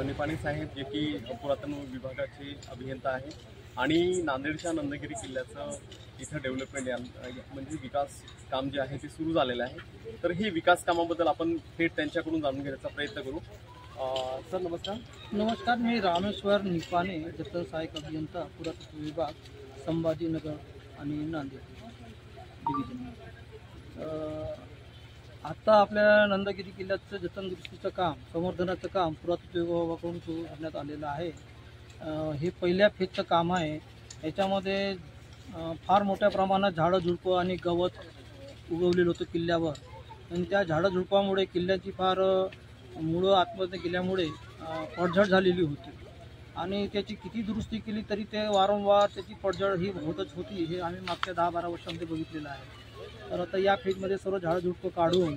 निपाणी साहेब जे की पुरातन विभागाचे अभियंता आहे आणि नांदेडच्या नंदगिरी किल्ल्याचं इथं डेव्हलपमेंट म्हणजे विकास काम जे आहे ते सुरू झालेलं आहे। तर हे विकास कामाबद्दल आपण थेट त्यांच्याकडून जाणून घेण्याचा प्रयत्न करू। सर नमस्कार। नमस्कार, मी रामेश्वर निपाणे, जतन सहाय्यक अभियंता पुरातत्व विभाग, संभाजीनगर आणि नांदेड डिव्हिजन। आता आपल्या नंदगिरी किल्ल्याचं जतन दुरुस्तीचं काम, संवर्धनाचं काम पुरातत्व विभागाकडून सुरू करण्यात आलेलं आहे। हे पहिल्या फेजचं काम आहे। याच्यामध्ये फार मोठ्या प्रमाणात झाडं झुडपं आणि गवत उगवलेलं होतं किल्ल्यावर, आणि त्या झाडं झुडपामुळे किल्ल्याची फार मुळं आत्महत्या केल्यामुळे पडझड झालेली होती आणि त्याची किती दुरुस्ती केली तरी ते वारंवार त्याची पडझड ही होतच होती। हे आम्ही मागच्या 10-12 वर्षांमध्ये बघितलेलं आहे। तर आता या फेजमध्ये सर्व झाडं झुडपं काढून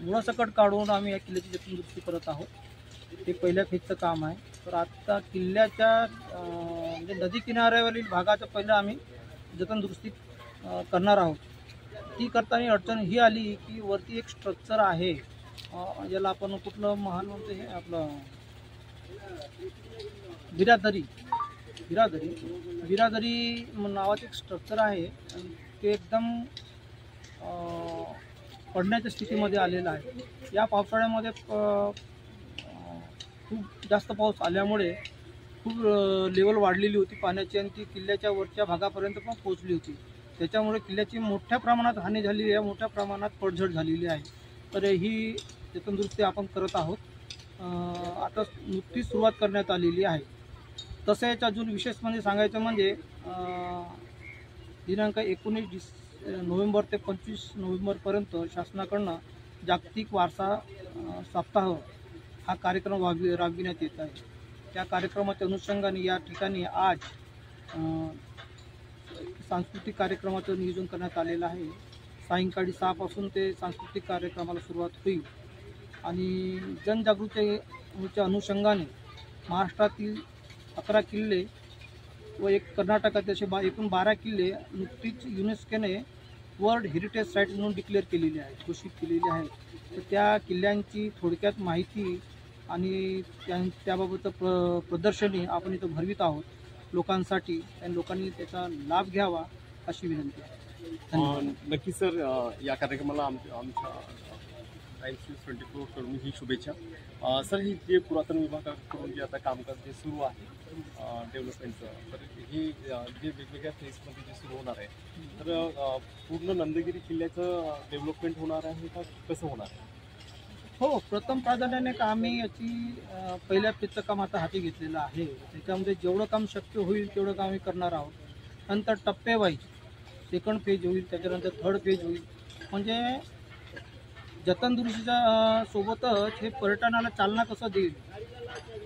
मुळासकट काढून आम्ही या किल्ल्याची जतन दुरुस्ती करत आहोत। हे पहिल्या फेजचं काम आहे। तर आता किल्ल्याच्या म्हणजे नदी किनाऱ्यावरील भागाचं पहिलं आम्ही जतन दुरुस्ती करणार आहोत। ती करताना अडचण ही आली की वरती एक स्ट्रक्चर आहे, ज्याला आपण कुठलं महाल म्हणतो, हे आपलं बिरादरी नावाचं एक स्ट्रक्चर आहे। ते एकदम पडण्याच्या स्थितीमध्ये आलेलं आहे। या पावसाळ्यामध्ये खूप जास्त पाऊस आल्यामुळे खूप लेवल वाढलेली होती पाण्याची आणि ती किल्ल्याच्या वरच्या भागापर्यंत पण पोहोचली होती। त्याच्यामुळे किल्ल्याची मोठ्या प्रमाणात हानी झालेली आहे, मोठ्या प्रमाणात पडझड झालेली आहे। तर ही जतन दुरुस्ती आपण करत आहोत। आता नुकतीच सुरुवात करण्यात आलेली आहे। तसेच अजून विशेष म्हणजे सांगायचं म्हणजे दिनांक 19 नोव्हेंबर ते 25 नोव्हेंबरपर्यंत शासनाकडून जागतिक वारसा सप्ताह हा कार्यक्रम राबविण्यात येत आहे। त्या कार्यक्रमाच्या अनुषंगाने या ठिकाणी आज सांस्कृतिक कार्यक्रमाचं नियोजन करण्यात आलेलं आहे। सायंकाळी 6 पासून ते सांस्कृतिक कार्यक्रमाला सुरुवात होईल आणि जनजागृतीच्या अनुषंगाने महाराष्ट्रातील 11 किल्ले व एक कर्नाटकाचे असे एकूण 12 किल्ले नुकतीच युनेस्कोने वर्ल्ड हेरिटेज साईट म्हणून डिक्लेअर केलेली आहे, घोषित केलेली आहे। तर त्या किल्ल्यांची थोडक्यात माहिती आणि त्याबाबतचं प्रदर्शनी आपण इथं भरवित आहोत लोकांसाठी, आणि लोकांनी त्याचा लाभ घ्यावा अशी विनंती आहे। नक्की सर, या कार्यक्रमाला आमच्या टाइम्स न्यूज 24 कडून ही शुभेच्छा। सर, ही जे पुरातन विभागाकडून जे आता कामकाज जे सुरू आहे डेव्हलपमेंटचं, तर हे जे वेगवेगळ्या फेजमध्ये जे सुरू होणार आहे, तर पूर्ण नंदगिरी किल्ल्याचं डेव्हलपमेंट होणार आहे का, कसं होणार आहे? हो, प्रथम प्राधान्याने आम्ही याची पहिल्या फेजचं काम आता हाती घेतलेलं आहे। त्याच्यामध्ये जेवढं काम शक्य होईल तेवढं काम आम्ही करणार आहोत। नंतर टप्पेवाईज सेकंड फेज होईल, त्याच्यानंतर थर्ड फेज होईल। म्हणजे जतन दुरुस्तीच्या सोबतच हे पर्यटनाला चालना कसं देईल,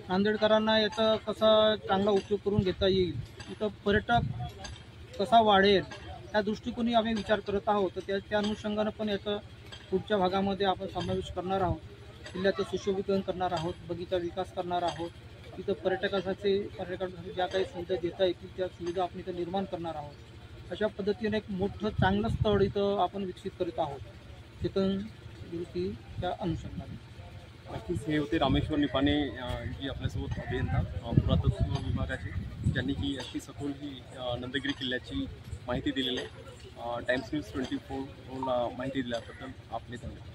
नांदेडकरांना याचा कसा चांगला उपयोग करून घेता येईल, इथं पर्यटक कसा वाढेल, त्या दृष्टिकोनी आम्ही विचार करत आहोत। तर त्या अनुषंगानं पण याचा पुढच्या भागामध्ये आपण समावेश करणार आहोत। किल्ल्याचं सुशोभीकरण करणार आहोत, बगीचा विकास करणार आहोत, तिथं पर्यटकांसाठी ज्या काही सुविधा देता येतील त्या सुविधा आपण इथं निर्माण करणार आहोत। अशा पद्धतीने एक मोठं चांगलं स्थळ इथं आपण विकसित करीत आहोत जतन दुरुस्तीच्या अनुषंगाने। नक्कीच हे होते रामेश्वर निपाणे, जी आपल्यासोबत अभियंता पुरातत्व विभागाचे, ज्यांनी ही अशी सखोल ही नंदगिरी किल्ल्याची माहिती दिलेली आहे। टाइम्स न्यूज 24 ला माहिती दिल्याबद्दल आपले धन्यवाद।